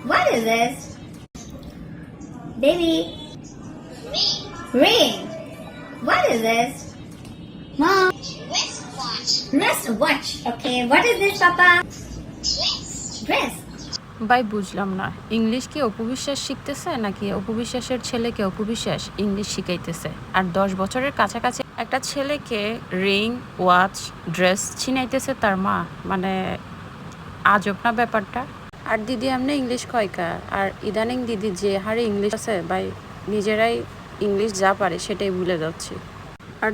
What is this? Baby. Ring. What is this? Mom. Wristwatch. Wristwatch. Okay. What is this, Papa? Dress. ভাই বুঝলাম না, English কি অপবিশ্বাস শিখতেছে নাকি অপবিশ্বাসের ছেলেকে অপবিশ্বাস ইংলিশ শিখাইতেছে? আর 10 বছরের কাছাকাছি একটা ছেলেকে রিং, ওয়াচ, ড্রেস ছিনাইতেছে তার মা। মানে আজব না ব্যাপারটা। আর দিদি এমনি ইংলিশ কয়কা, আর ইদানিং দিদি যে হারে ইংলিশ আছে ভাই, নিজেরাই ইংলিশ যা পারে সেটাই ভুলে যাচ্ছি। আর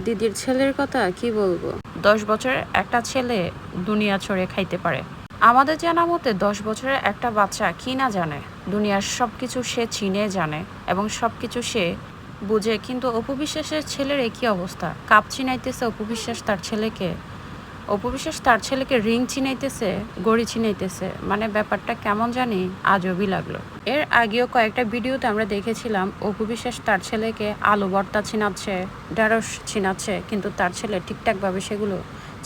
দিদির ছেলের কথা কি বলবো, 10 বছরের একটা ছেলে দুনিয়া ছড়ে খাইতে পারে। আমাদের জানা মতে 10 বছরের একটা বাচ্চা কি না জানে, দুনিয়ার সব কিছু সে চিনে জানে এবং সব কিছু সে বুঝে। কিন্তু অপবিশ্বাসের ছেলের একই অবস্থা, কাপ চিনাইতেছে অপবিশ্বাস তার ছেলেকে রিং চিনাইতেছে, গড়ি চিনাইতেছে। মানে ব্যাপারটা কেমন জানি আজবই লাগলো। এর আগেও কয়েকটা ভিডিওতে আমরা দেখেছিলাম অপবিশ্বাস তার ছেলেকে আলু ভর্তা চিনাচ্ছে, ঢেঁড়স চিনাচ্ছে, কিন্তু তার ছেলে ঠিকঠাকভাবে সেগুলো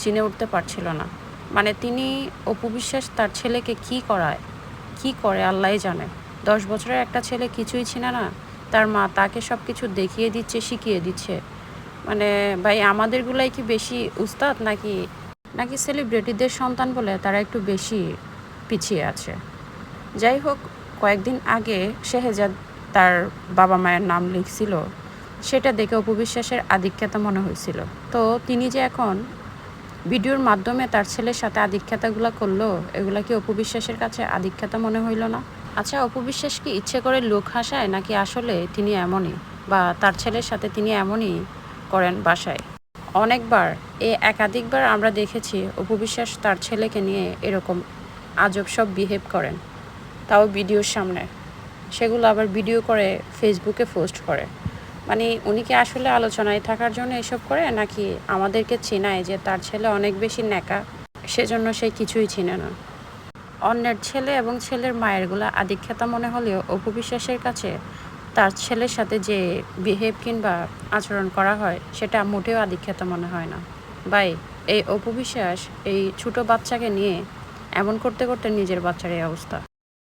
চিনে উঠতে পারছিল না। মানে তিনি অপবিশ্বাস তার ছেলেকে কি করে আল্লাহই জানে। 10 বছরের একটা ছেলে কিছুই চিনে না, তার মা তাকে সব কিছু দেখিয়ে দিচ্ছে, শিখিয়ে দিচ্ছে। মানে ভাই আমাদেরগুলাই কি বেশি উস্তাদ নাকি সেলিব্রিটিদের সন্তান বলে তারা একটু বেশি পিছিয়ে আছে? যাই হোক, কয়েকদিন আগে শেহজাদ তার বাবা মায়ের নাম লিখছিল, সেটা দেখে অপবিশ্বাসের আধিক্যতা মনে হয়েছিল। তো তিনি যে এখন ভিডিওর মাধ্যমে তার ছেলের সাথে আধিক্যতাগুলো করলো, এগুলা কি অপবিশ্বাসের কাছে আধিক্যতা মনে হইল না? আচ্ছা, অপবিশ্বাস কি ইচ্ছে করে লোক হাসায় নাকি আসলে তিনি এমনই, বা তার ছেলের সাথে তিনি এমনই করেন বাসায়? অনেকবার একাধিকবার আমরা দেখেছি অপবিশ্বাস তার ছেলেকে নিয়ে এরকম আজব সব বিহেভ করেন, তাও ভিডিওর সামনে। সেগুলো আবার ভিডিও করে ফেসবুকে পোস্ট করে। মানে উনি কি আসলে আলোচনায় থাকার জন্য এসব করে, নাকি আমাদেরকে চেনায় যে তার ছেলে অনেক বেশি ন্যাকা, সেজন্য সে কিছুই চিনে না? অন্যের ছেলে এবং ছেলের মায়েরগুলা আধিক্যতা মনে হলেও অপবিশ্বাসের কাছে তার ছেলের সাথে যে বিহেভ কিংবা আচরণ করা হয় সেটা মোটেও আধিক্যতা মনে হয় না। ভাই, এই অপবিশ্বাস এই ছোট বাচ্চাকে নিয়ে এমন করতে করতে নিজের বাচ্চার এই অবস্থা।